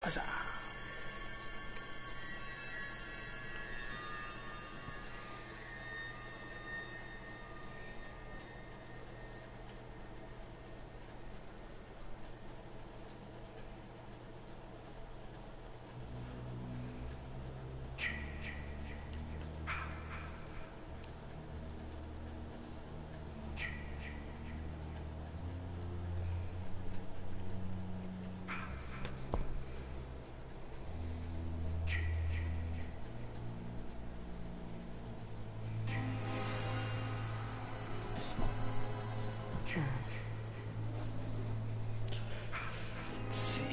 Huzzah. Let's see.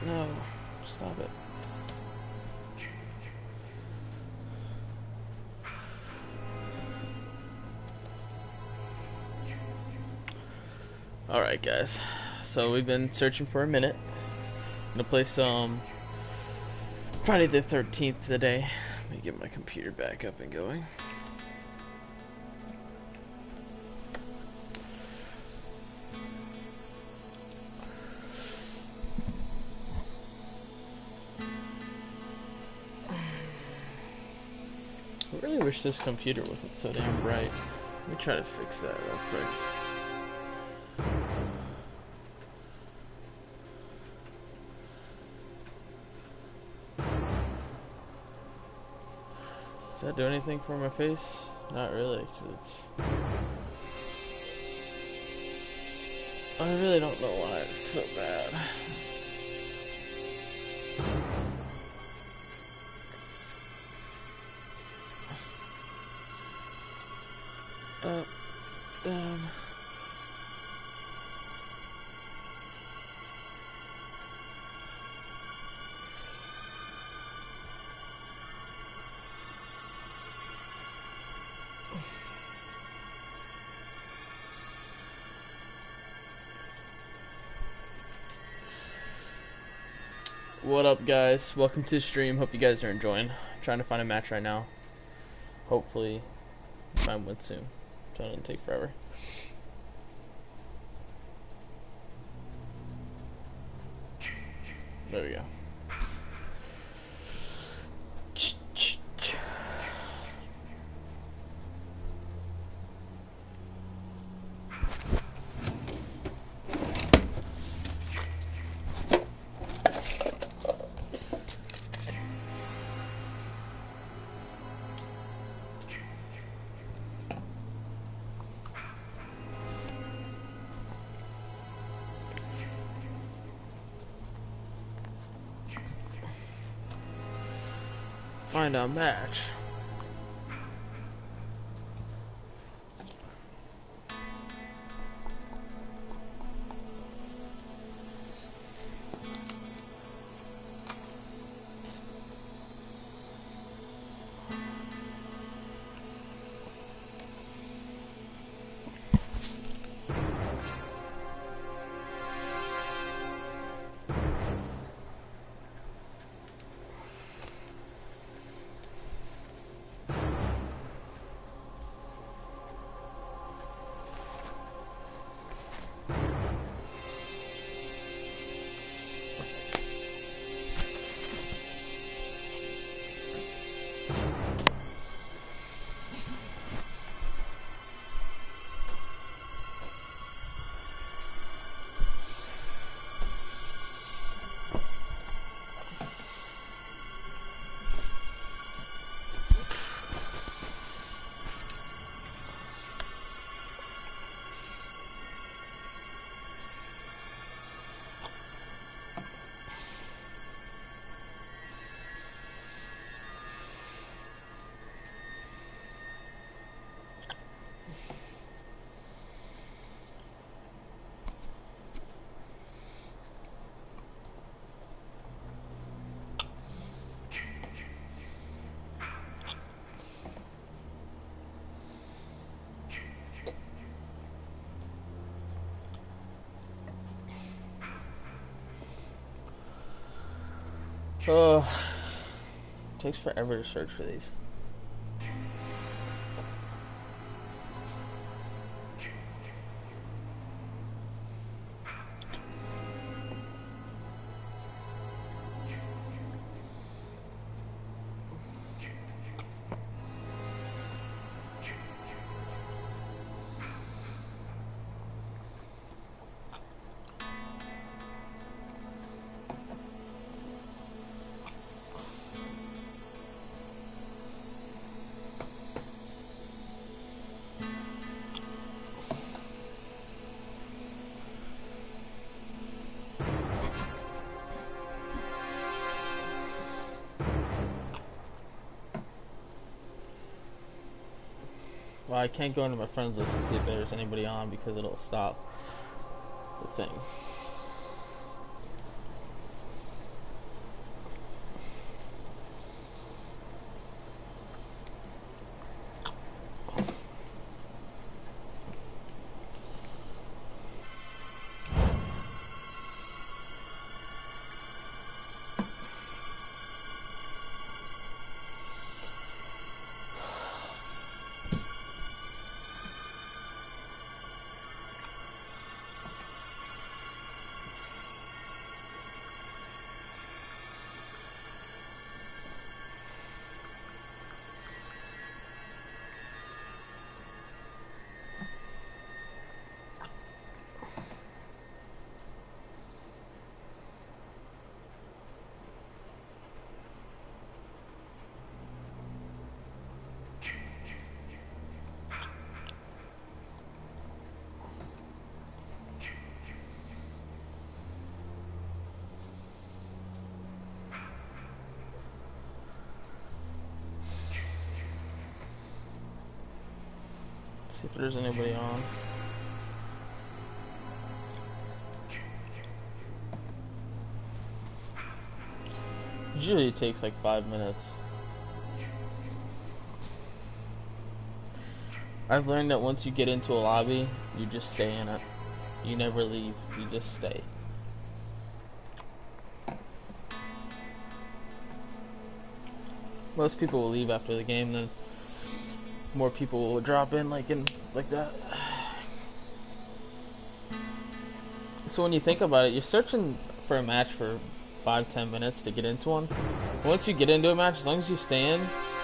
No, stop it. Alright guys, so we've been searching for a minute. I'm gonna play some Friday the 13th today. Let me get my computer back up and going. I really wish this computer wasn't so damn bright. Let me try to fix that real quick. Does that do anything for my face? Not really, 'cause it's... I really don't know why it's so bad. Up, down. What up, guys? Welcome to the stream. Hope you guys are enjoying. I'm trying to find a match right now. Hopefully, find one soon. Trying to take forever. There we go. Find a match. Oh, takes forever to search for these. Well, I can't go into my friends list to see if there's anybody on because it'll stop the thing. See if there's anybody on. Usually it takes like 5 minutes. I've learned that once you get into a lobby, you just stay in it. You never leave, you just stay. Most people will leave after the game, then more people will drop in like that. So when you think about it, you're searching for a match for 5-10 minutes to get into one. Once you get into a match, as long as you stay in,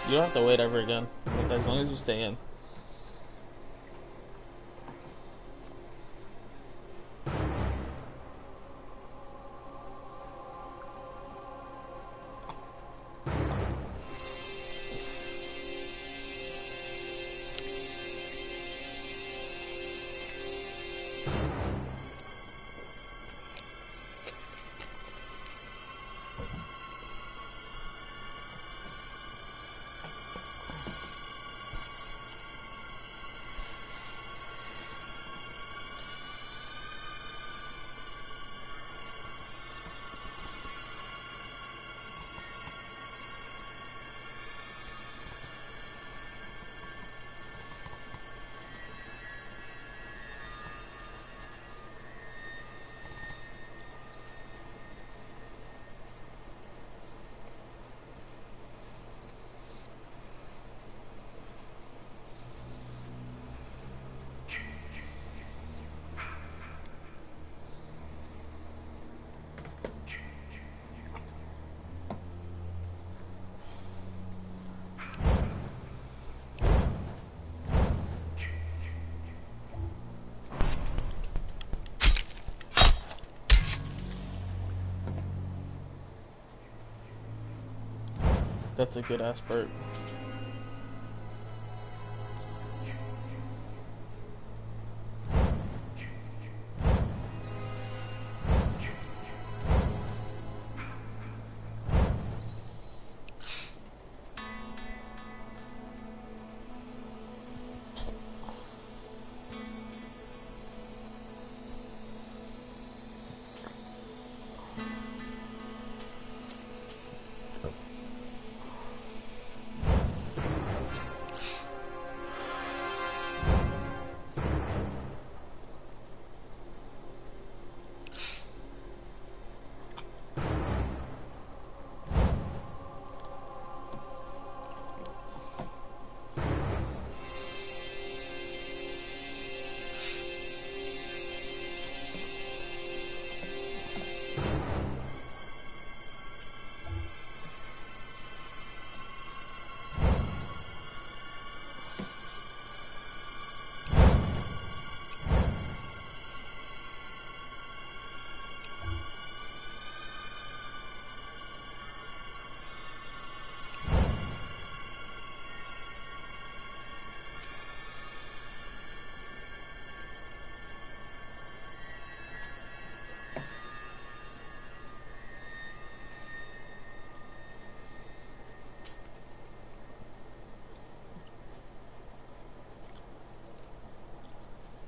you don't have to wait ever again. Like, as long as you stay in. That's a good ass bird.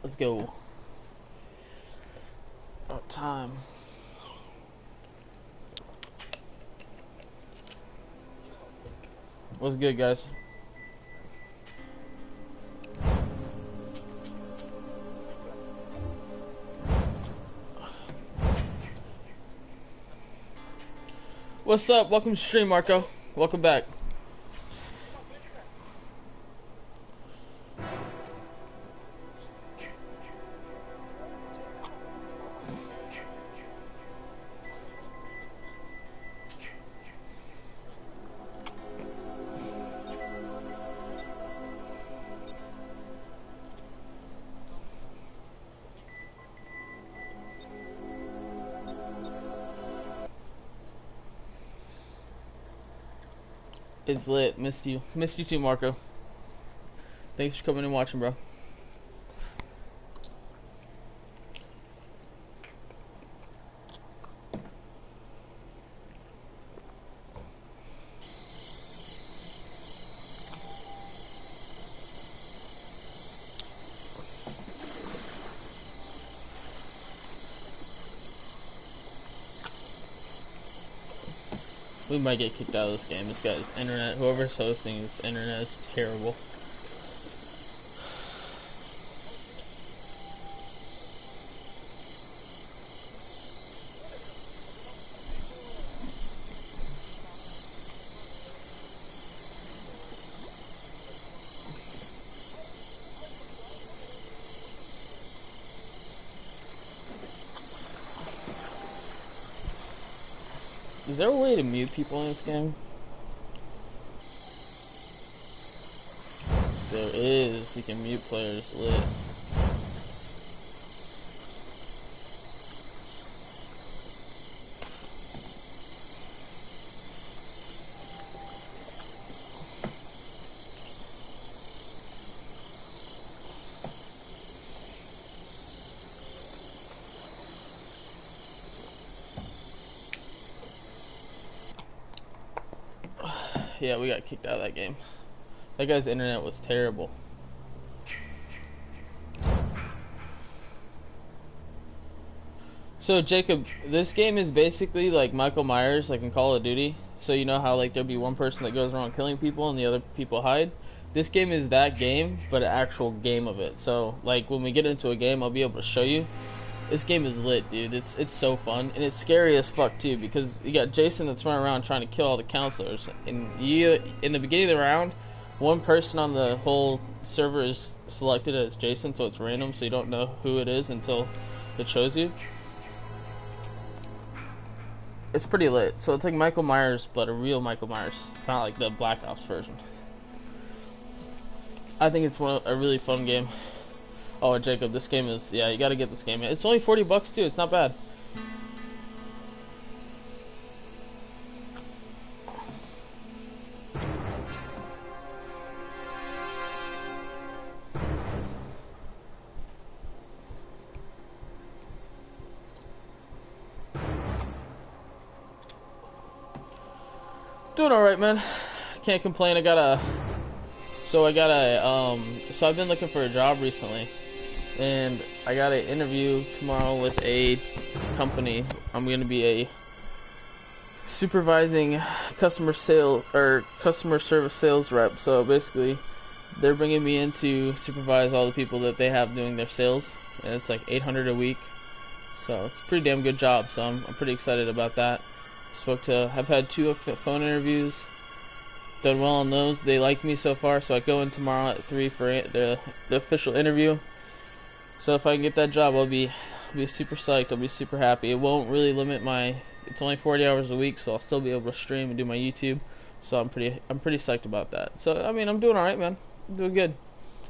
Let's go. About time. What's good, guys? What's up? Welcome to stream, Marco. Welcome back. It's lit. Missed you. Missed you too, Marco. Thanks for coming and watching, bro. We might get kicked out of this game. This guy's internet, whoever's hosting his internet is terrible. Is there a way to mute people in this game? There is. You can mute players. Lit. Yeah, we got kicked out of that game. That guy's internet was terrible. So Jacob, this game is basically like Michael Myers, like in Call of Duty. So you know how like there'll be one person that goes around killing people and the other people hide? This game is that game, but an actual game of it. So like when we get into a game, I'll be able to show you. This game is lit, dude. It's so fun, and it's scary as fuck too, because you got Jason that's running around trying to kill all the counselors, and you, in the beginning of the round, one person on the whole server is selected as Jason, so it's random, so you don't know who it is until it shows you. It's pretty lit. So it's like Michael Myers, but a real Michael Myers. It's not like the Black Ops version. I think it's a really fun game. Oh, Jacob, this game is, yeah, you gotta get this game. It's only $40 too, it's not bad. Doing alright, man. Can't complain. So I've been looking for a job recently. And I got an interview tomorrow with a company. I'm going to be a supervising customer service sales rep. So basically, they're bringing me in to supervise all the people that they have doing their sales, and it's like $800 a week. So it's a pretty damn good job. So I'm pretty excited about that. I've had 2 phone interviews. Done well on those. They like me so far. So I go in tomorrow at 3 for the official interview. So if I can get that job, I'll be super psyched. I'll be super happy. It won't really limit it's only 40 hours a week, so I'll still be able to stream and do my YouTube. So I'm pretty psyched about that. So I mean, I'm doing all right, man. I'm doing good.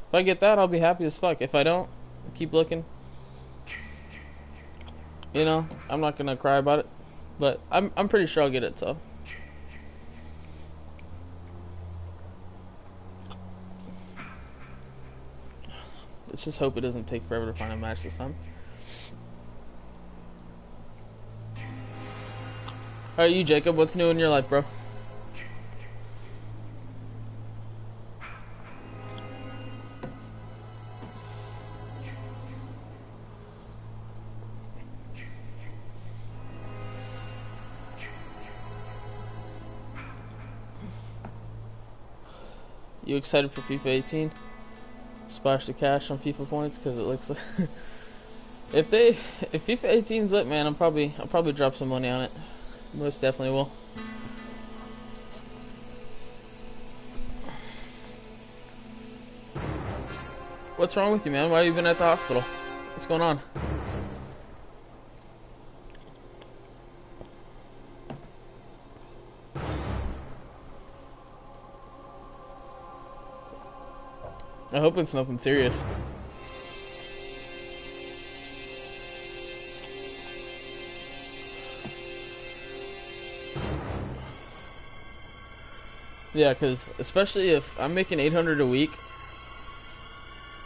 If I get that, I'll be happy as fuck. If I don't, keep looking. You know, I'm not gonna cry about it, but I'm pretty sure I'll get it. So. Let's just hope it doesn't take forever to find a match this time. Alright, you, Jacob, what's new in your life, bro? You excited for FIFA 18? Splash the cash on FIFA points because it looks like if FIFA 18's lit, man, I'll probably drop some money on it. Most definitely will. What's wrong with you, man? Why have you been at the hospital? What's going on? I hope it's nothing serious. Yeah, because especially if I'm making 800 a week,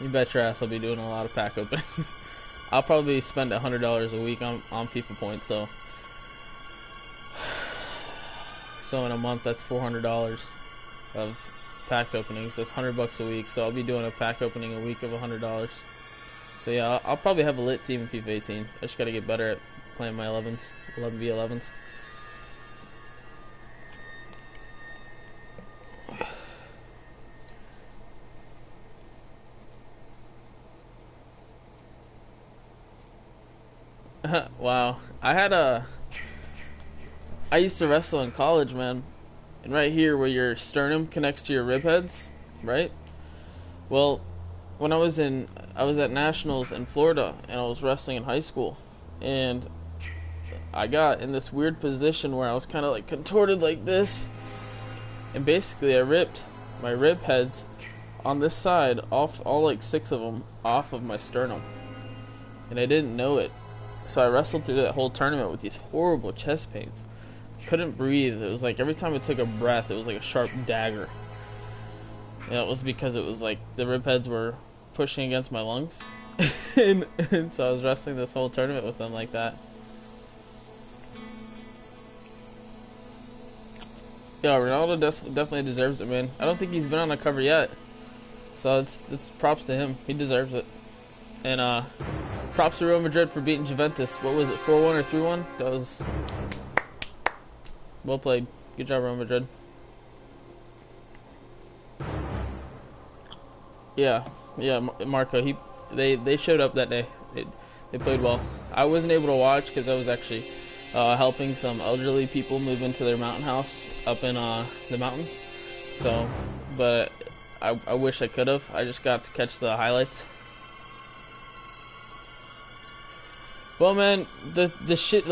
you bet your ass I'll be doing a lot of pack openings. I'll probably spend $100 a week on FIFA points, so in a month that's $400 of pack openings. That's $100 a week, so I'll be doing a pack opening a week of $100. So yeah, I'll probably have a lit team in FIFA 18. I just gotta get better at playing my 11s, 11v11s. Wow, I used to wrestle in college, man. And right here where your sternum connects to your rib heads, right? Well, when I was at Nationals in Florida and I was wrestling in high school, and I got in this weird position where I was kind of like contorted like this, and basically I ripped my rib heads on this side off, all like 6 of them off of my sternum, and I didn't know it. So I wrestled through that whole tournament with these horrible chest pains. Couldn't breathe. It was like every time I took a breath, it was like a sharp dagger. And it was because it was like the rib heads were pushing against my lungs. and so I was wrestling this whole tournament with them like that. Yeah, Ronaldo definitely deserves it, man. I don't think he's been on the cover yet. So it's props to him. He deserves it. And props to Real Madrid for beating Juventus. What was it, 4-1 or 3-1? That was well played. Good job, Real Madrid. Yeah, Marco. They showed up that day. They played well. I wasn't able to watch because I was actually helping some elderly people move into their mountain house up in the mountains. So, but I wish I could have. I just got to catch the highlights. Well, man, the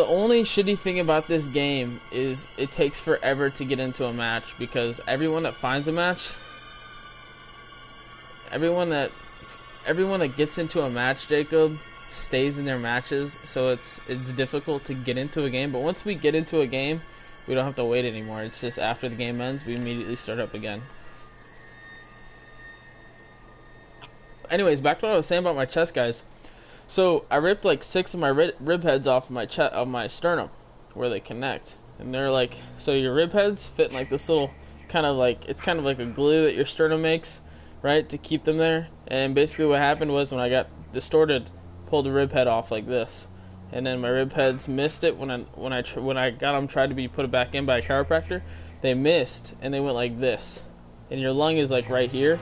only shitty thing about this game is it takes forever to get into a match, because everyone that finds a match, everyone that gets into a match, Jacob, stays in their matches, so it's difficult to get into a game. But once we get into a game, we don't have to wait anymore. It's just after the game ends, we immediately start up again. Anyways, back to what I was saying about my chest, guys. So I ripped like 6 of my rib heads off of my sternum, where they connect, and they're like, so your rib heads fit in like this little it's kind of like a glue that your sternum makes, right, to keep them there. And basically what happened was, when I got distorted, pulled the rib head off like this, and then my rib heads missed it when I got them tried to be put it back in by a chiropractor. They missed and they went like this, and your lung is like right here.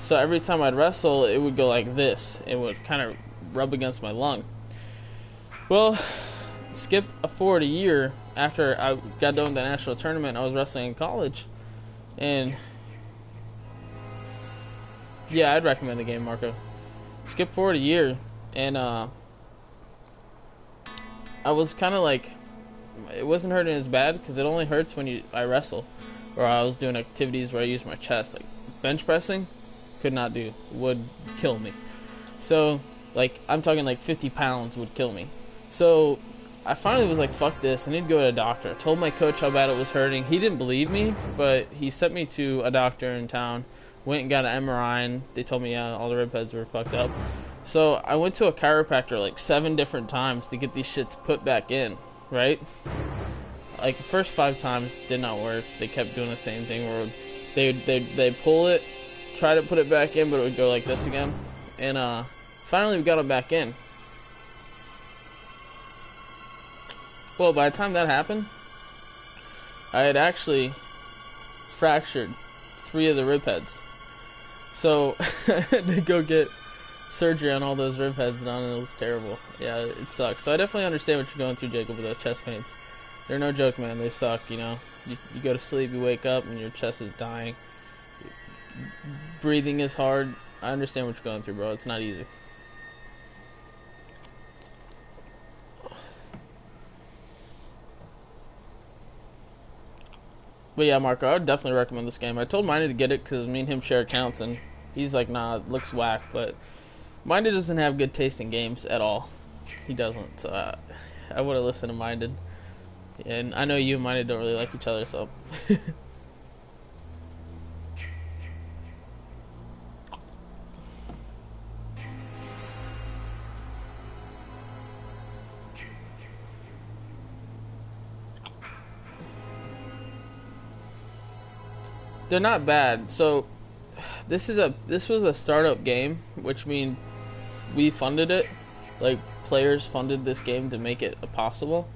So every time I'd wrestle, it would go like this. It would kind of rub against my lung. Well, skip forward a year after I got done with the national tournament. I was wrestling in college, and yeah, I'd recommend the game, Marco. Skip forward a year, and I was kind of like, it wasn't hurting as bad because it only hurts when I wrestle, or I was doing activities where I use my chest, like bench pressing. Could not do, would kill me. So like, I'm talking like 50 pounds would kill me. So I finally was like, fuck this, I need to go to a doctor. I told my coach how bad it was hurting. He didn't believe me, but he sent me to a doctor in town. Went and got an MRI, and they told me, yeah, all the rib heads were fucked up. So I went to a chiropractor like 7 different times to get these shits put back in, right? Like the first 5 times did not work. They kept doing the same thing where they'd pull it, try to put it back in, but it would go like this again. And finally we got it back in. Well, by the time that happened, I had actually fractured 3 of the rib heads. So to go get surgery on all those rib heads done, and it was terrible. Yeah, it sucks. So I definitely understand what you're going through, Jacob, with those chest pains. They're no joke, man. They suck, you know. You go to sleep, you wake up, and your chest is dying. Breathing is hard. I understand what you're going through, bro. It's not easy. But yeah, Marco, I would definitely recommend this game. I told Miney to get it because me and him share accounts, and he's like, nah, it looks whack. But Minded doesn't have good taste in games at all. He doesn't. So I would have listened to Minded. And I know you and Minded don't really like each other, so. They're not bad. So this was a startup game, which means we funded it. Like, players funded this game to make it possible.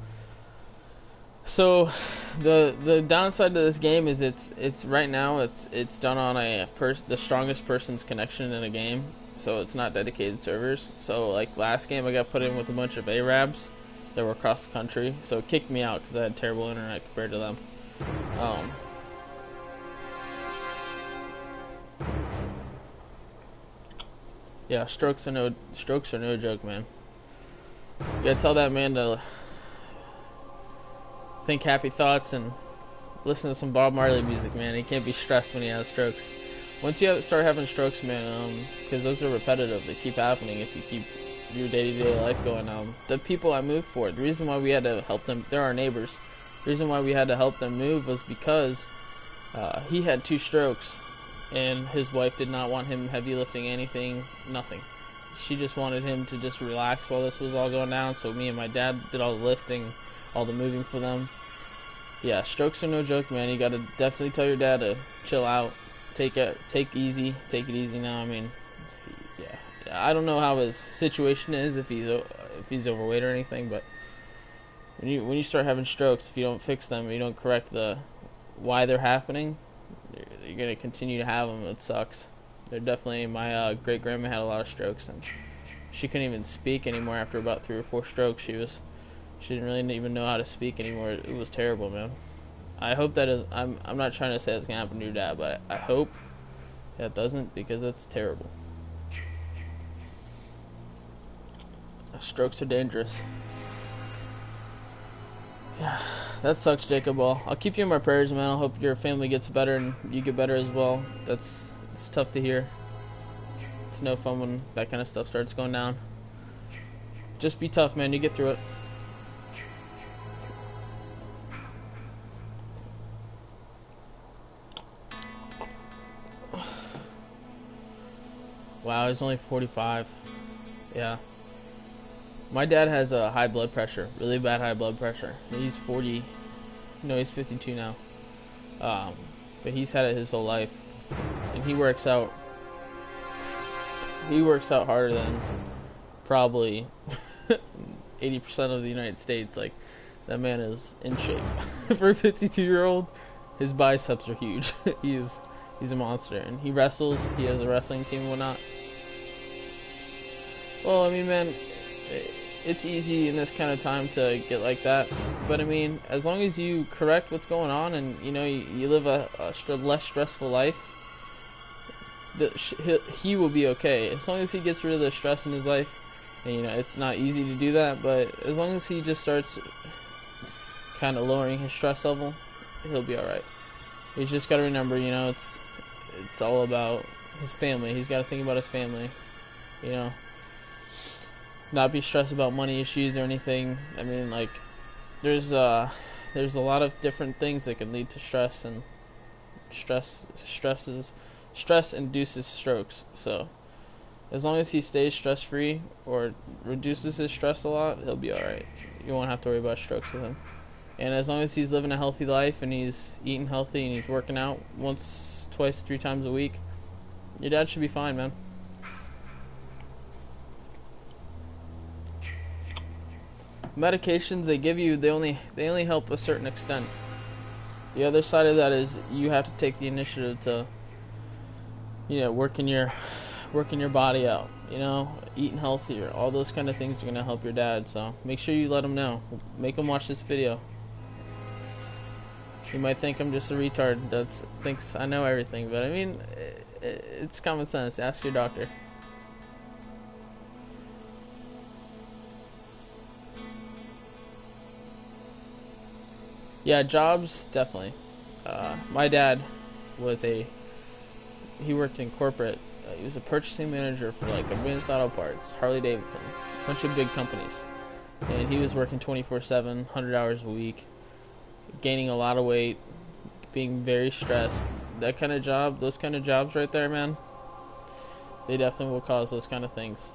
So the downside to this game is it's right now it's done on the strongest person's connection in a game. So it's not dedicated servers. So like last game I got put in with a bunch of Arabs that were across the country. So it kicked me out because I had terrible internet compared to them. Yeah, strokes are no joke, man. You gotta tell that man to think happy thoughts and listen to some Bob Marley music, man. He can't be stressed when he has strokes. Once you start having strokes, man, because those are repetitive, they keep happening if you keep your day-to-day life going. The people I moved for, the reason why we had to help them, they're our neighbors. The reason why we had to help them move was because he had 2 strokes. And his wife did not want him heavy lifting anything, nothing. She just wanted him to just relax while this was all going down. So me and my dad did all the lifting, all the moving for them. Yeah, strokes are no joke, man. You gotta definitely tell your dad to chill out, take it easy now. I mean, yeah, I don't know how his situation is, if he's overweight or anything, but when you start having strokes, if you don't fix them, you don't correct why they're happening, you're gonna continue to have them. It sucks. They're definitely, my great grandma had a lot of strokes, and she couldn't even speak anymore after about 3 or 4 strokes. She didn't really even know how to speak anymore. It was terrible, man. I hope that is. I'm not trying to say it's gonna happen to your dad, but I hope that doesn't, because it's terrible. Strokes are dangerous. Yeah, that sucks, Jacob. Well, I'll keep you in my prayers, man. I hope your family gets better and you get better as well. It's tough to hear. It's no fun when that kind of stuff starts going down. Just be tough, man. You get through it. Wow, he's only 45. Yeah. My dad has a high blood pressure, really bad high blood pressure. He's 40, no, he's 52 now. But he's had it his whole life, and he works out harder than probably 80% of the United States. Like, that man is in shape. For a 52-year-old, his biceps are huge. He's a monster, and he wrestles. He has a wrestling team and whatnot. Well, I mean, man, it's easy in this kind of time to get like that, but I mean, as long as you correct what's going on and you live a less stressful life, he will be okay. As long as he gets rid of the stress in his life, and it's not easy to do that, but as long as he just starts kind of lowering his stress level, he'll be all right. He's just got to remember, it's all about his family. He's got to think about his family, not be stressed about money issues or anything. I mean, like, there's a lot of different things that can lead to stress, and stress induces strokes. So as long as he stays stress free or reduces his stress a lot, he'll be all right. You won't have to worry about strokes with him. And as long as he's living a healthy life and he's eating healthy and he's working out once, twice, 3 times a week, your dad should be fine, man. Medications they give you, they only help a certain extent. The other side of that is you have to take the initiative to working your body out, eating healthier, all those kind of things are gonna help your dad. So make sure you let him know. Make him watch this video. You might think I'm just a retard that thinks I know everything, but I mean, it's common sense. Ask your doctor. Yeah, jobs, definitely. My dad he worked in corporate. He was a purchasing manager for like Advanced Auto Parts, Harley Davidson, a bunch of big companies. And he was working 24/7, 100 hours a week, gaining a lot of weight, being very stressed. That kind of job, those kind of jobs right there, man, they definitely will cause those kind of things.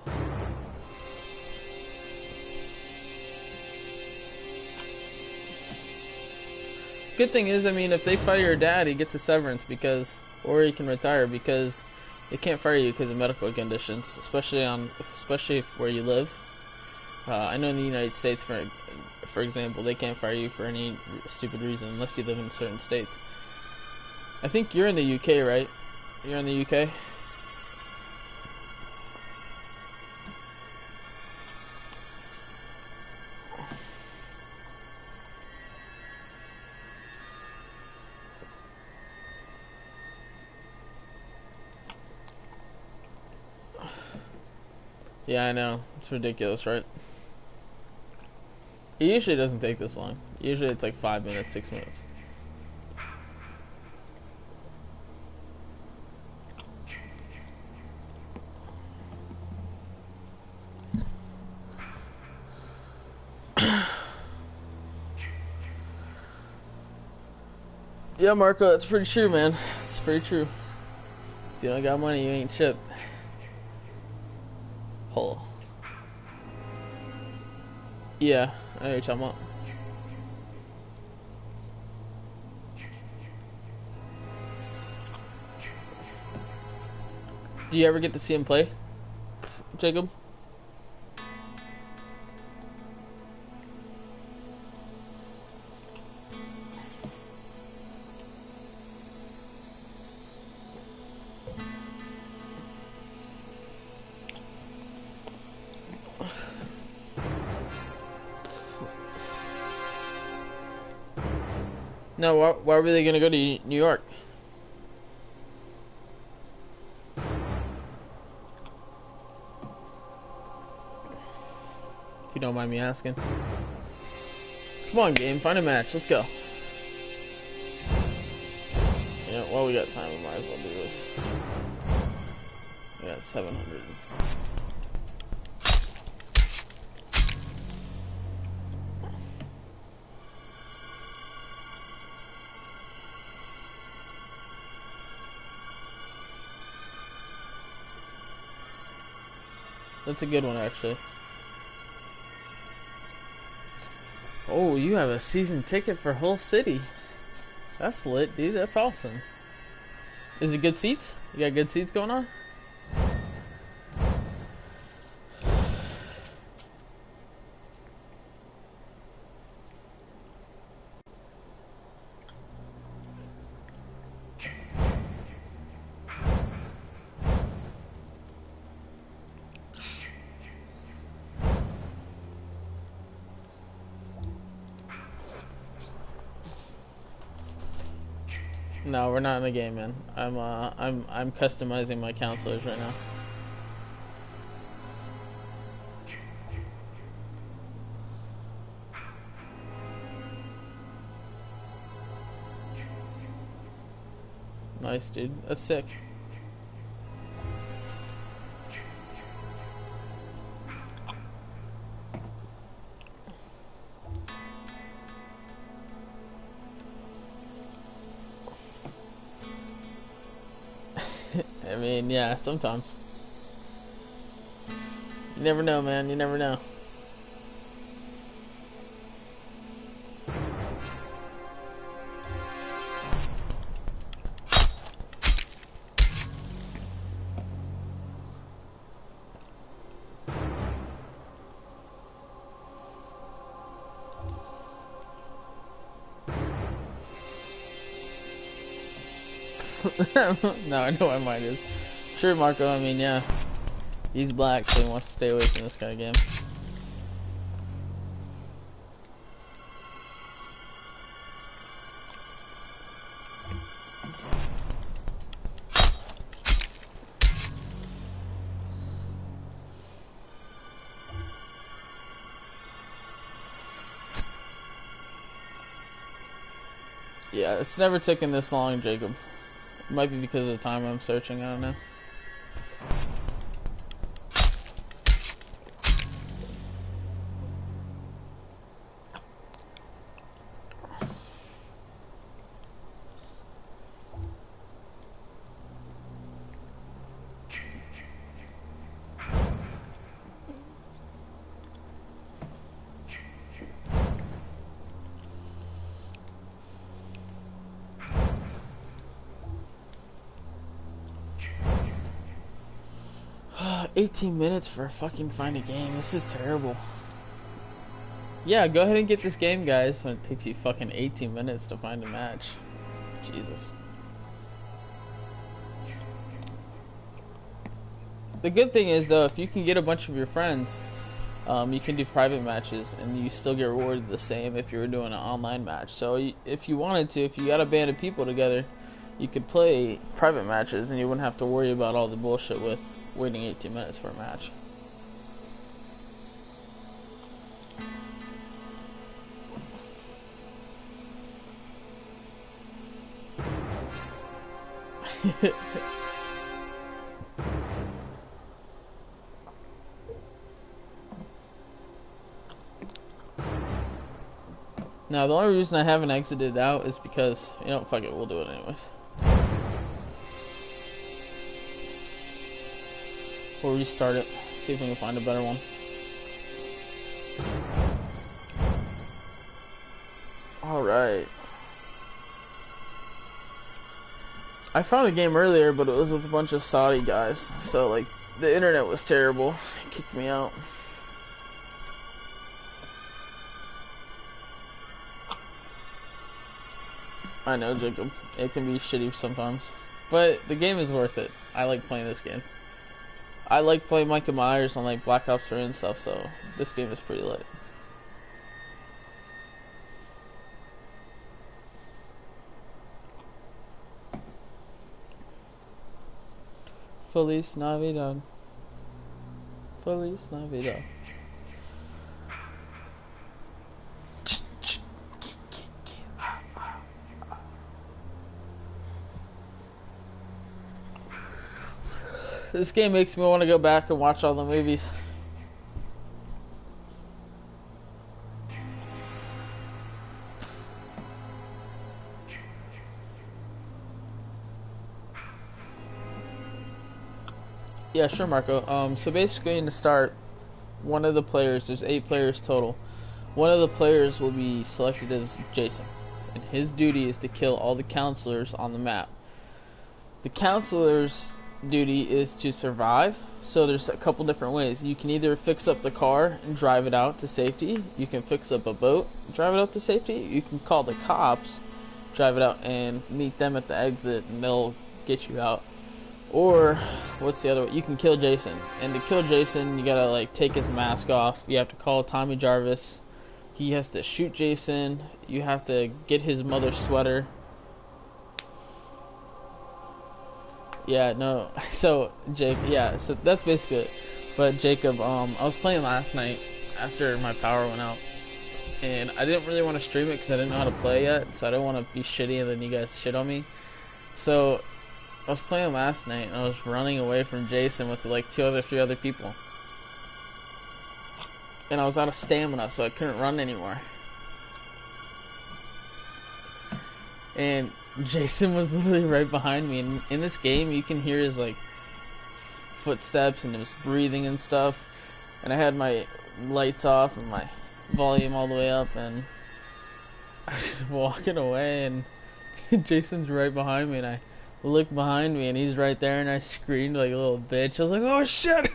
Good thing is, I mean, if they fire your dad, he gets a severance or he can retire because they can't fire you because of medical conditions, especially where you live. I know in the United States, for example, they can't fire you for any stupid reason unless you live in certain states. I think you're in the UK, right? You're in the UK? Yeah, I know. It's ridiculous, right? It usually doesn't take this long. Usually it's like 5 minutes, 6 minutes. Yeah, Marco, that's pretty true, man. It's pretty true. If you don't got money, you ain't shit. Hold. Yeah, I know what you're talking about. Do you ever get to see him play, Jacob? No, why were they gonna go to New York? If you don't mind me asking. Come on, game, find a match. Let's go. Yeah, well, we got time. We might as well do this. We got 700. That's a good one, actually. Oh, you have a season ticket for Hull City. That's lit, dude. That's awesome. Is it good seats? You got good seats going on? No, we're not in the game, man. I'm customizing my counselors right now. Nice, dude. That's sick. I mean, yeah, sometimes. You never know, man. You never know. No, I know what mine is. True, Marco. I mean, yeah. He's black, so he wants to stay away from this kind of game. Yeah, it's never taken this long, Jacob. It might be because of the time I'm searching, I don't know. $18 minutes for fucking find a game. This is terrible. Yeah, go ahead and get this game, guys, when it takes you fucking 18 minutes to find a match. Jesus. The good thing is, though, if you can get a bunch of your friends, you can do private matches, and you still get rewarded the same if you were doing an online match. So if you wanted to, if you got a band of people together, you could play private matches, and you wouldn't have to worry about all the bullshit with waiting 18 minutes for a match. Now, the only reason I haven't exited out is because, you know, fuck it, we'll do it anyways. We'll restart it, see if we can find a better one. Alright. I found a game earlier, but it was with a bunch of Saudi guys. So, like, the internet was terrible. It kicked me out. I know, Jacob. It can be shitty sometimes. But the game is worth it. I like playing this game. I like playing Michael Myers on like Black Ops 3 and stuff, so this game is pretty lit. Feliz Navidad. Feliz Navidad. This game makes me want to go back and watch all the movies. Yeah, sure, Marco. So basically in the start, one of the players, there's 8 players total, one of the players will be selected as Jason, and his duty is to kill all the counselors on the map. The counselors' duty is to survive, so there's a couple different ways. You can either fix up the car and drive it out to safety, you can fix up a boat, drive it out to safety, you can call the cops, drive it out and meet them at the exit and they'll get you out. Or, what's the other way? You can kill Jason, and to kill Jason you gotta like take his mask off, you have to call Tommy Jarvis, he has to shoot Jason, you have to get his mother's sweater. Yeah, no, so, Jake, yeah, so that's basically it. But, Jacob, I was playing last night after my power went out, and I didn't really want to stream it because I didn't know how to play yet, so I don't want to be shitty and then you guys shit on me. So, I was playing last night, and I was running away from Jason with, like, 3 other people. And I was out of stamina, so I couldn't run anymore. And Jason was literally right behind me, and in this game you can hear his like footsteps and his breathing and stuff, and I had my lights off and my volume all the way up, and I was just walking away, and Jason's right behind me, and I looked behind me and he's right there, and I screamed like a little bitch. I was like, oh shit.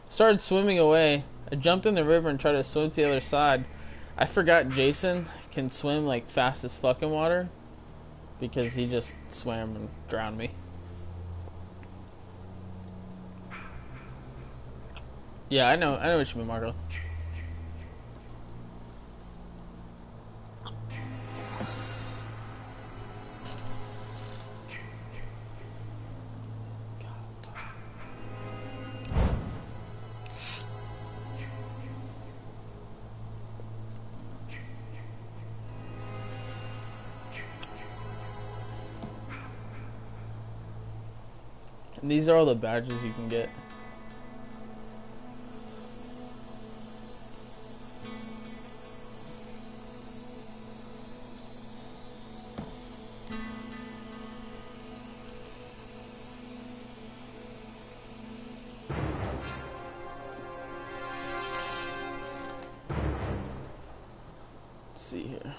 Started swimming away. I jumped in the river and tried to swim to the other side. I forgot Jason can swim like fast as fucking water, because he just swam and drowned me. Yeah, I know what you mean, Marco. And these are all the badges you can get. Let's see here.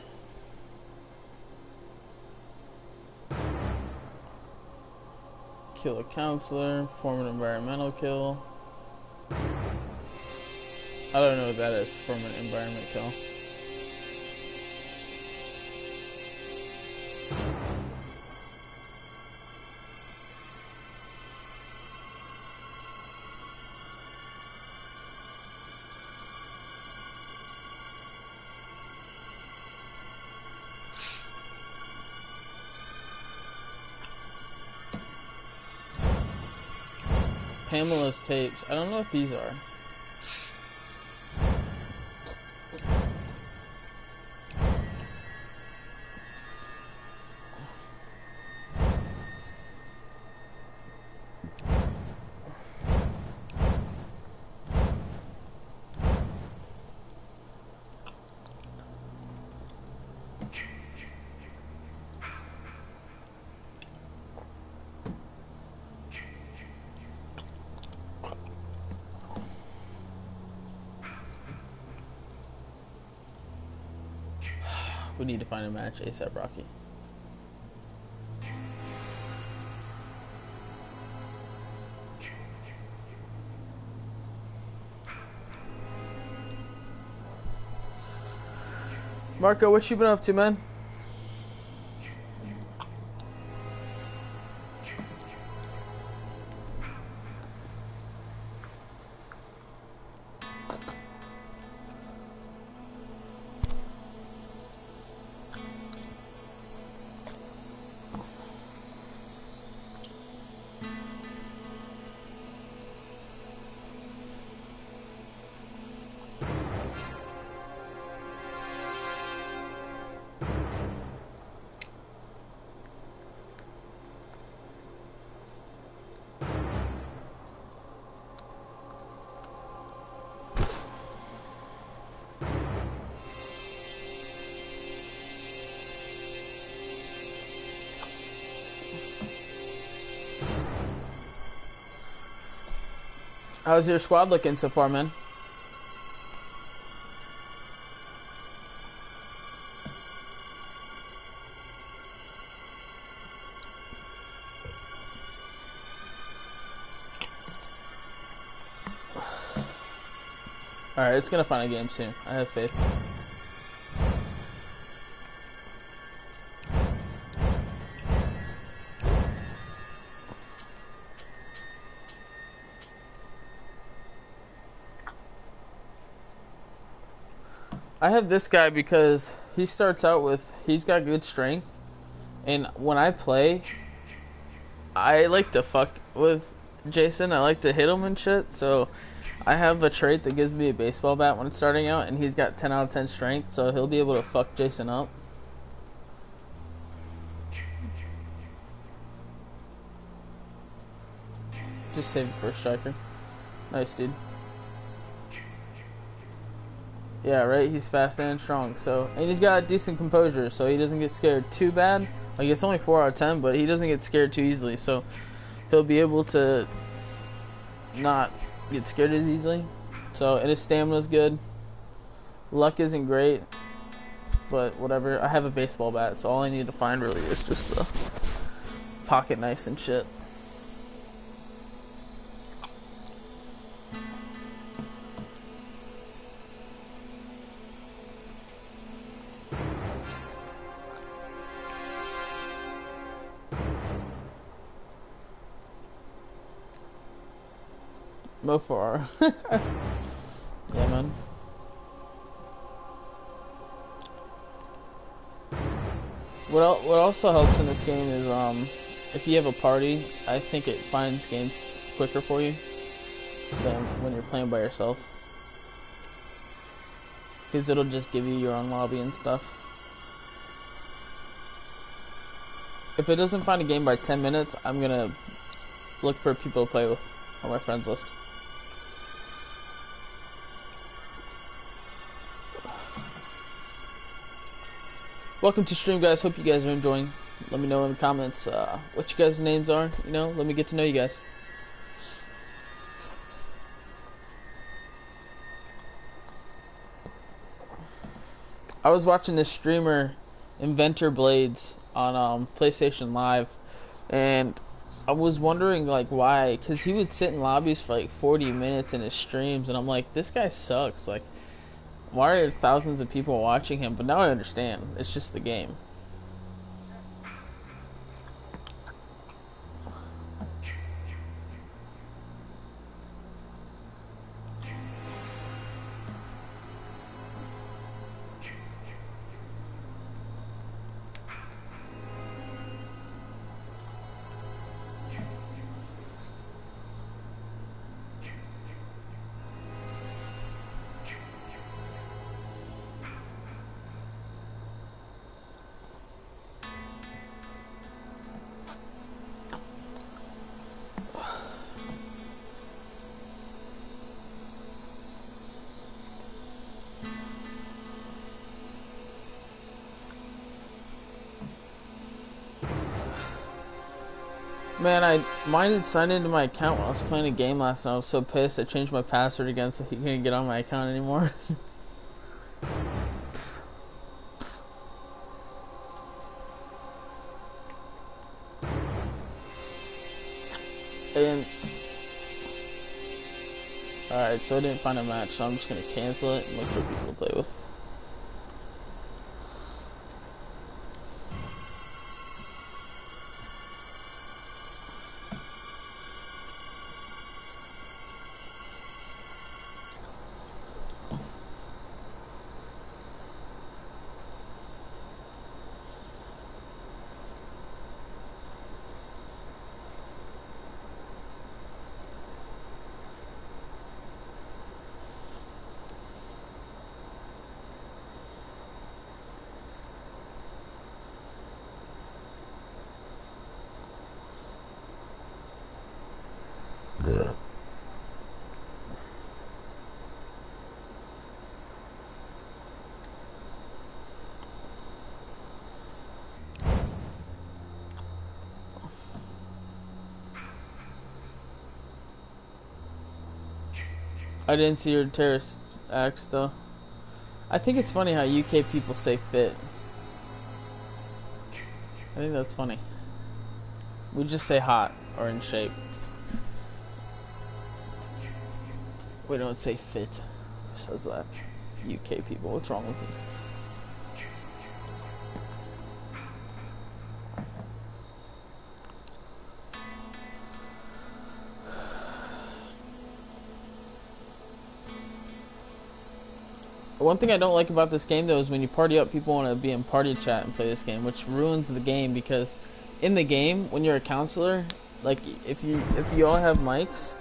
Kill a counselor, perform an environmental kill. I don't know what that is, perform an environment kill. Pamela's tapes. I don't know what these are. We need to find a match ASAP, Rocky. Marco, what you been up to, man? How's your squad looking so far, man? Alright, it's gonna find a game soon. I have faith. I have this guy because he starts out with, he's got good strength, and when I play, I like to fuck with Jason. I like to hit him and shit, so I have a trait that gives me a baseball bat when it's starting out, and he's got 10 out of 10 strength, so he'll be able to fuck Jason up. Just save it for a striker. Nice, dude. Yeah, right? He's fast and strong. So, and he's got decent composure, so he doesn't get scared too bad. Like, it's only 4 out of 10, but he doesn't get scared too easily. So, he'll be able to not get scared as easily. So, and his stamina's good. Luck isn't great, but whatever. I have a baseball bat, so all I need to find really is just the pocket knives and shit. Mo4R. Yeah, man. What also helps in this game is if you have a party, I think it finds games quicker for you than when you're playing by yourself. Because it'll just give you your own lobby and stuff. If it doesn't find a game by 10 minutes, I'm gonna look for people to play with on my friends list. Welcome to stream, guys. Hope you guys are enjoying. Let me know in the comments what you guys' names are. You know, let me get to know you guys. I was watching this streamer, Inventor Blades, on PlayStation Live, and I was wondering like why, because he would sit in lobbies for like 40 minutes in his streams, and I'm like, this guy sucks. Like, why are thousands of people watching him? But now I understand. It's just the game. Man, mine had signed into my account when I was playing a game last night. I was so pissed. I changed my password again so he couldn't get on my account anymore. And alright, so I didn't find a match, so I'm just gonna cancel it and look for people to play with. I didn't see your terrorist acts though. I think it's funny how UK people say fit. I think that's funny. We just say hot or in shape. We don't say fit. Who says that? UK people, what's wrong with you? One thing I don't like about this game though is when you party up, people want to be in party chat and play this game, which ruins the game, because in the game, when you're a counselor, like if you all have mics,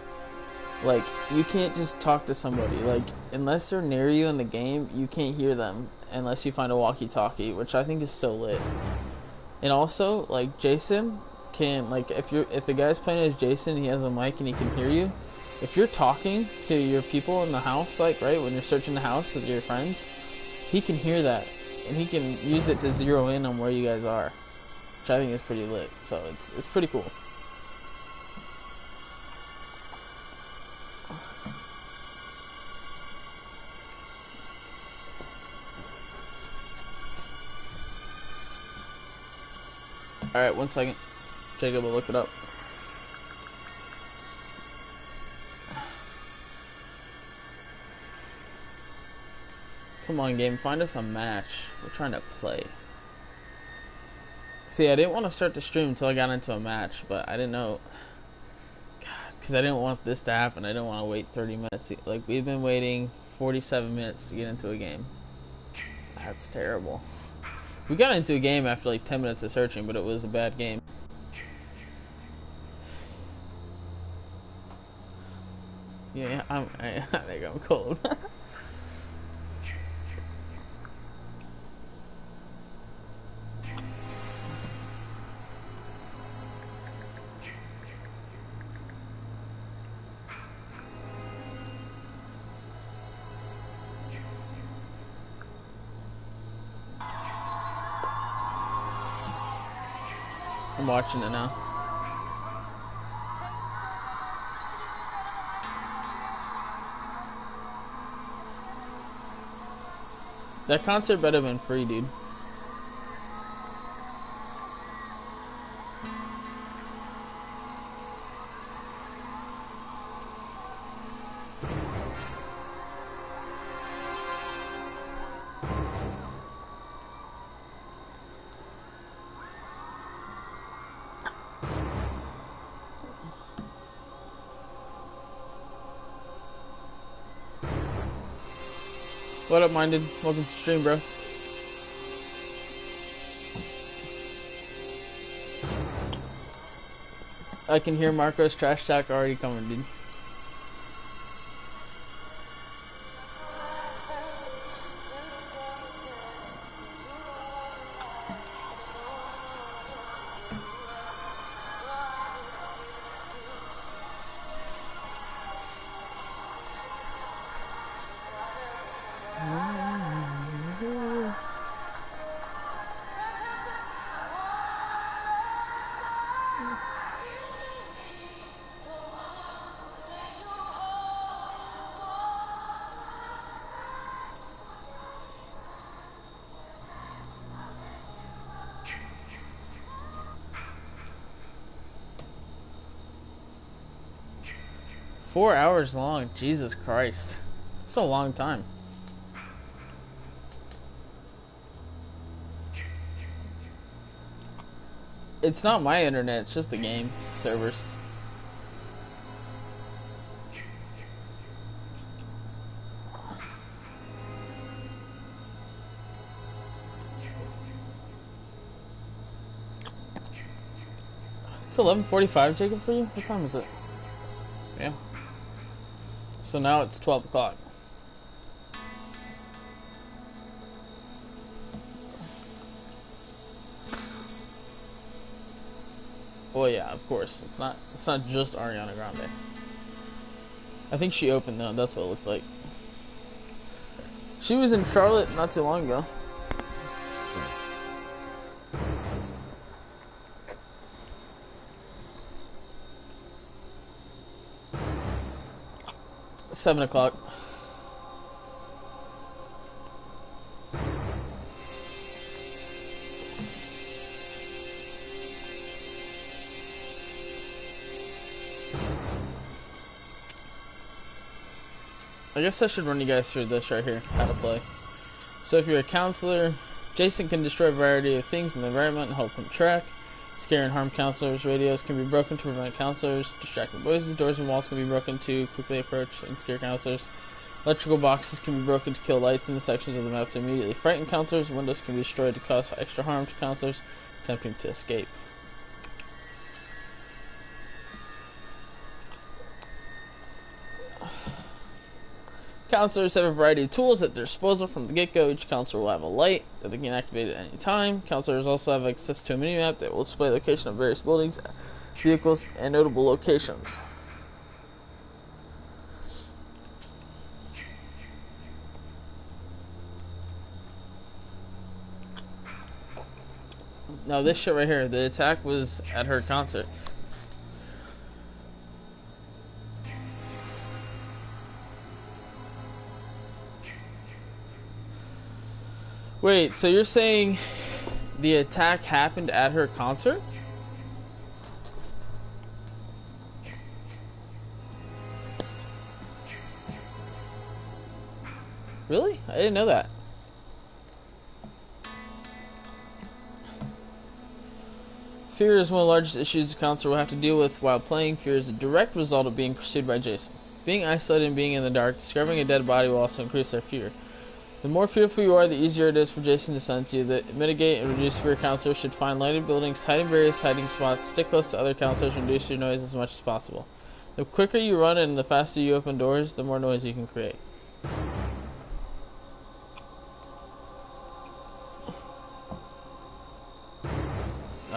like you can't just talk to somebody, like unless they're near you in the game, you can't hear them unless you find a walkie-talkie, which I think is so lit. And also, like Jason can, like if the guy's playing as Jason, he has a mic and he can hear you. If you're talking to your people in the house, like, right, when you're searching the house with your friends, he can hear that, and he can use it to zero in on where you guys are, which I think is pretty lit, so it's pretty cool. Alright, 1 second. Jacob will look it up. Come on, game, find us a match. We're trying to play. See, I didn't want to start the stream until I got into a match, but I didn't know. God, because I didn't want this to happen. I didn't want to wait 30 minutes. Like, we've been waiting 47 minutes to get into a game. That's terrible. We got into a game after like 10 minutes of searching, but it was a bad game. Yeah, I think I'm cold. I'm watching it now. That concert better have been free, dude. What up, Minded? Welcome to the stream, bro. I can hear Marco's trash talk already coming, dude. Four hours long, Jesus Christ. It's a long time. It's not my internet, it's just the game servers. It's 11:45, Jacob, for you? What time is it? Yeah. So now it's 12 o'clock. Well, yeah, of course. It's not just Ariana Grande. I think she opened though. That's what it looked like. She was in Charlotte not too long ago. $7 o'clock. I guess I should run you guys through this right here, how to play. So if you're a counselor, Jason can destroy a variety of things in the environment and help them track. Scare and harm counselors. Radios can be broken to prevent counselors. Distracting voices. Doors and walls can be broken to quickly approach and scare counselors. Electrical boxes can be broken to kill lights in the sections of the map to immediately frighten counselors. Windows can be destroyed to cause extra harm to counselors attempting to escape. Counselors have a variety of tools at their disposal from the get-go. Each counselor will have a light that they can activate at any time. Counselors also have access to a mini-map that will display the location of various buildings, vehicles, and notable locations. Now this shit right here, the attack was at her concert. Wait, so you're saying the attack happened at her concert? Really? I didn't know that. Fear is one of the largest issues the counselor will have to deal with while playing. Fear is a direct result of being pursued by Jason. Being isolated and being in the dark, discovering a dead body will also increase their fear. The more fearful you are, the easier it is for Jason to sense you. The mitigate and reduce fear counselors should find lighted buildings, hide in various hiding spots, stick close to other counselors, and reduce your noise as much as possible. The quicker you run and the faster you open doors, the more noise you can create.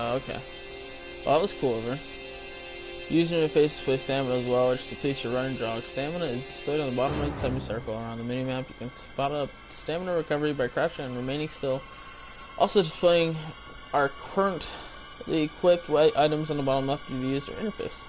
Oh, okay. Well, that was cool of her. Use your face to play stamina as well, which depletes your run and jog. Stamina is displayed on the bottom right semicircle around the minimap. You can spot up stamina recovery by crouching and remaining still. Also displaying our currently equipped items on the bottom left of the user interface.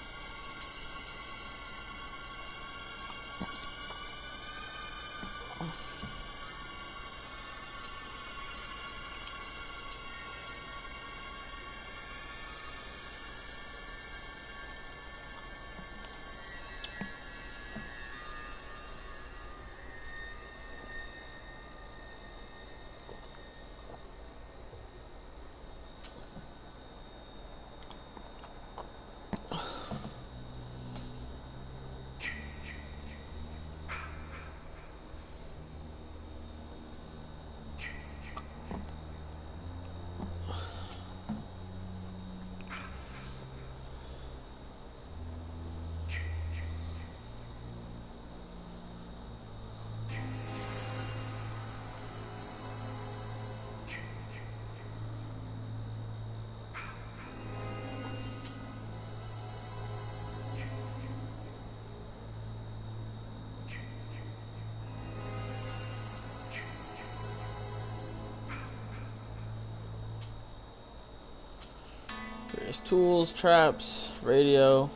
Various tools, traps, radio.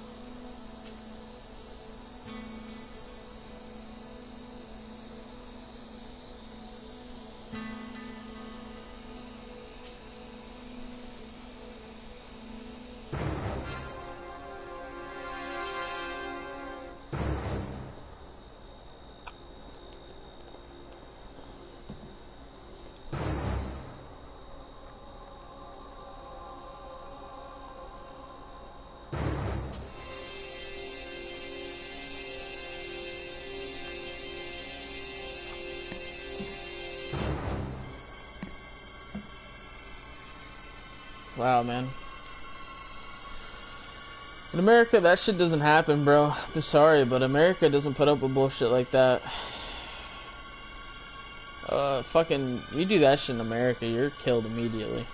Wow, man. In America, that shit doesn't happen, bro. I'm sorry, but America doesn't put up with bullshit like that. Fucking, you do that shit in America, you're killed immediately.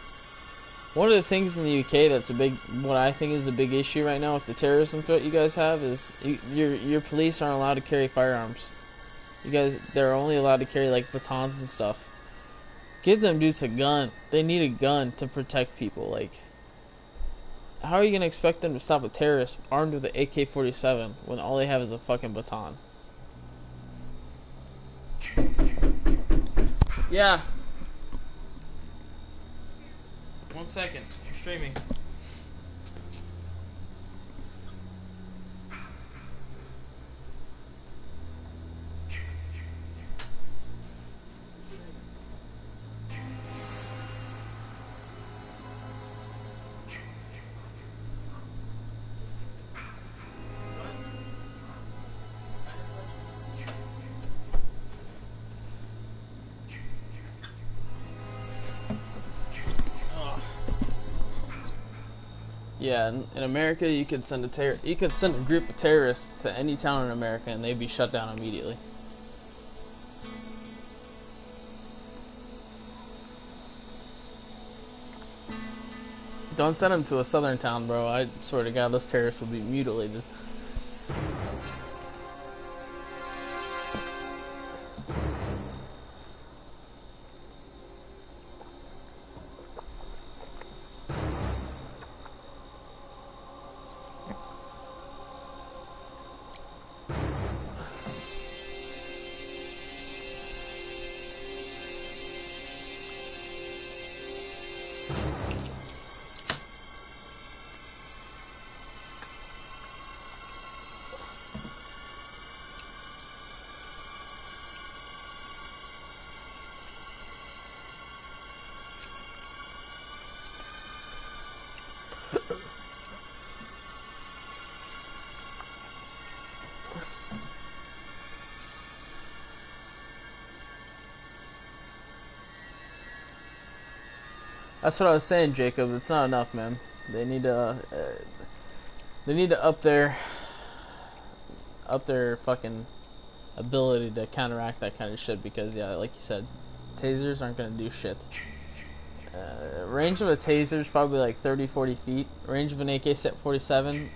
One of the things in the UK that's what I think is a big issue right now with the terrorism threat you guys have is your police aren't allowed to carry firearms. You guys, they're only allowed to carry like batons and stuff. Give them dudes a gun. They need a gun to protect people. Like, how are you gonna expect them to stop a terrorist armed with an AK-47 when all they have is a fucking baton? Yeah. 1 second. I'm streaming. Yeah, in America, you could send a group of terrorists to any town in America, and they'd be shut down immediately. Don't send them to a southern town, bro. I swear to God, those terrorists will be mutilated. That's what I was saying, Jacob. It's not enough, man. They need to. They need to up their fucking ability to counteract that kind of shit. Because yeah, like you said, tasers aren't gonna do shit. Range of a taser is probably like 30, 40 feet. Range of an AK-47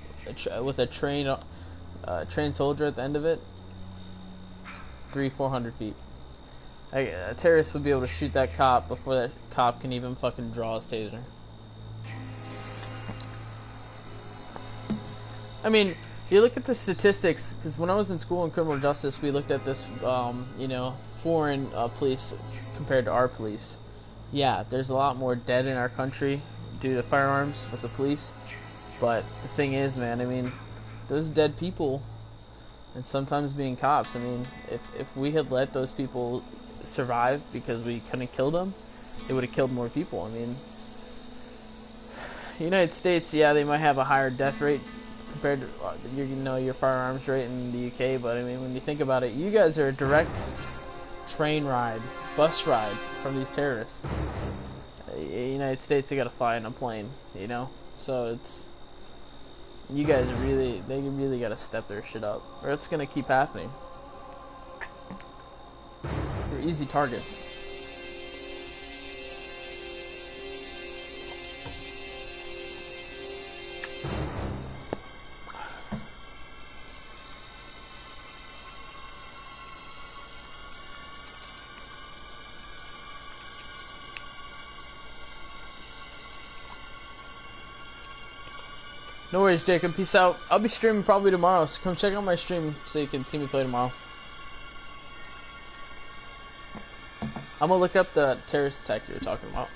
with a trained soldier at the end of it, 300-400 feet. A terrorist would be able to shoot that cop before that cop can even fucking draw his taser. I mean, you look at the statistics, because when I was in school in criminal justice, we looked at this, you know, foreign police compared to our police. Yeah, there's a lot more dead in our country due to firearms with the police. But the thing is, man, I mean, those dead people, and sometimes being cops, I mean, if we had let those people survive because we couldn't kill them, they would have killed more people. I mean, the United States, yeah, they might have a higher death rate compared to your firearms rate in the UK, but I mean, when you think about it, you guys are a direct train ride, bus ride from these terrorists. The United States, they gotta fly in a plane, you know, so it's, you guys are they really gotta step their shit up, or it's gonna keep happening. You're easy targets. No worries, Jacob. Peace out. I'll be streaming probably tomorrow, so come check out my stream so you can see me play tomorrow. I'm gonna look up the terrorist attack you were talking about.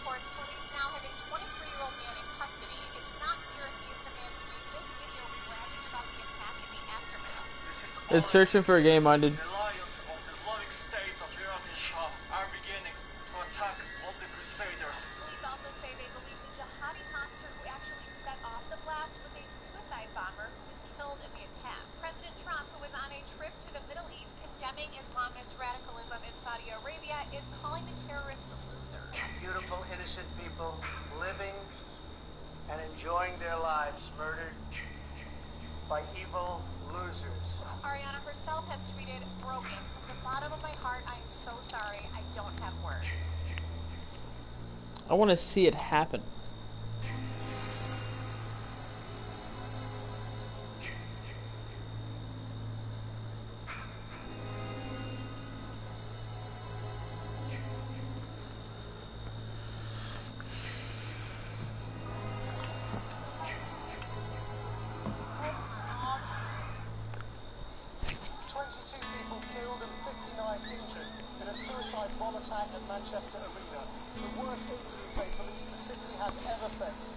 reports police now have a 23-year-old man in custody. It's not clear if he's the man who made this video bragging about the attack in the aftermath. It's searching for a game minded. The lions of the Islamic State of Iraq and Sham are beginning to attack all the crusaders. Police also say they believe the jihadi monster who actually set off the blast was a suicide bomber who was killed in the attack. President Trump, who was on a trip to the Middle East condemning Islamist radicalism in Saudi Arabia, is calling the terrorists losers. Beautiful, innocent people living and enjoying their lives, murdered by evil losers. Ariana herself has tweeted, "Broken. From the bottom of my heart, I am so sorry. I don't have words." I want to see it happen. Bomb attack at Manchester Arena, the worst incident say police the city has ever faced.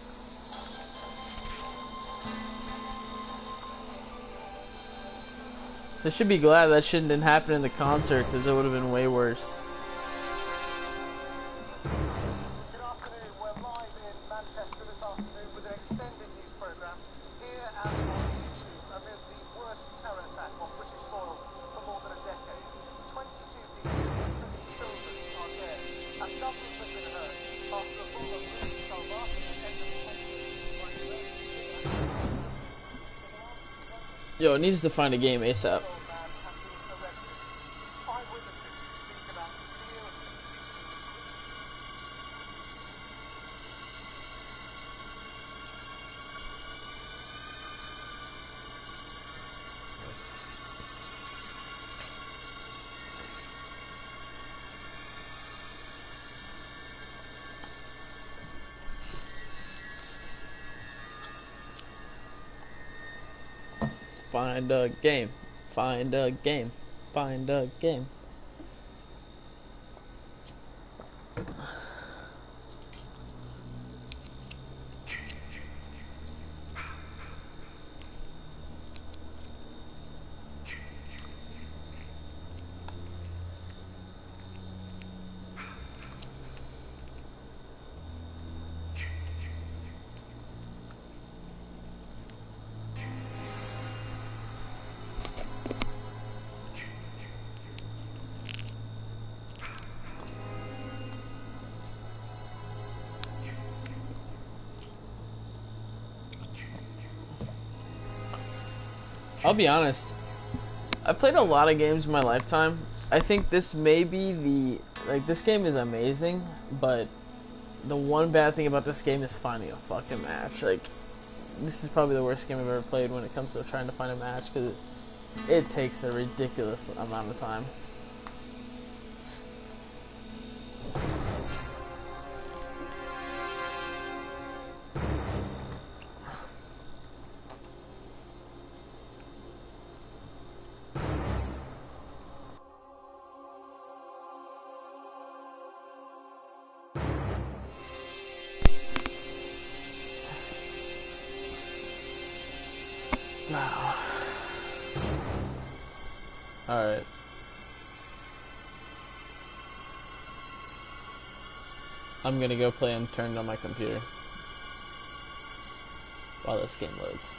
They should be glad that shit didn't happen in the concert, because it would have been way worse. Good afternoon. We're live in Manchester this afternoon with an extended news programme here and on YouTube amid the worst terror attack on British soil for more than a decade. 22 people, including children, are dead, and dozens have been hurt after a bomb of Salvation at the end of the 20th. Yo, it needs to find a game ASAP. Find a game. Find a game. Find a game. I'll be honest, I played a lot of games in my lifetime. I think this may be this game is amazing, but the one bad thing about this game is finding a fucking match. Like, this is probably the worst game I've ever played when it comes to trying to find a match, because it takes a ridiculous amount of time. Alright. I'm gonna go play and turn it on my computer while this game loads.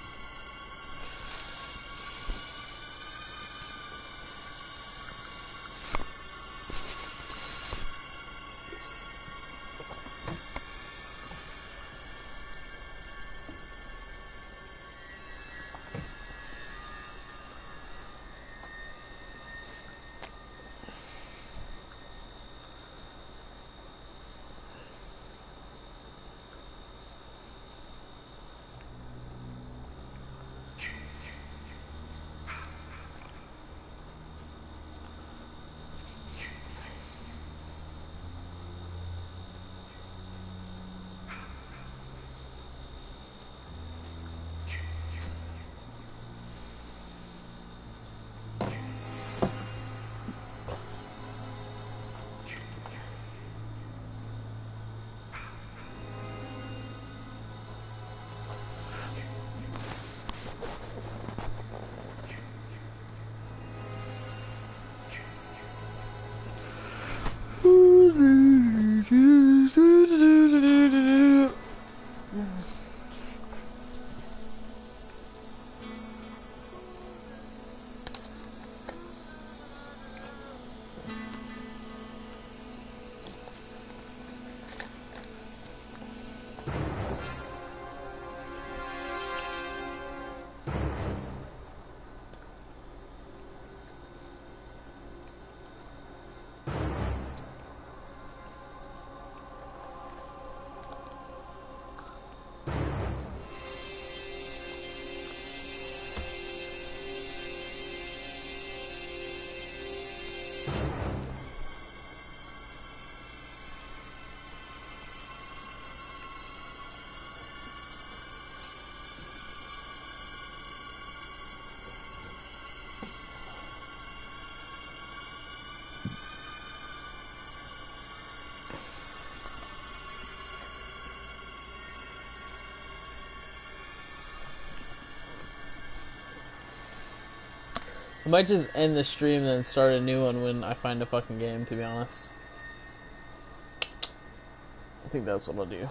I might just end the stream and then start a new one when I find a fucking game, to be honest. I think that's what I'll do.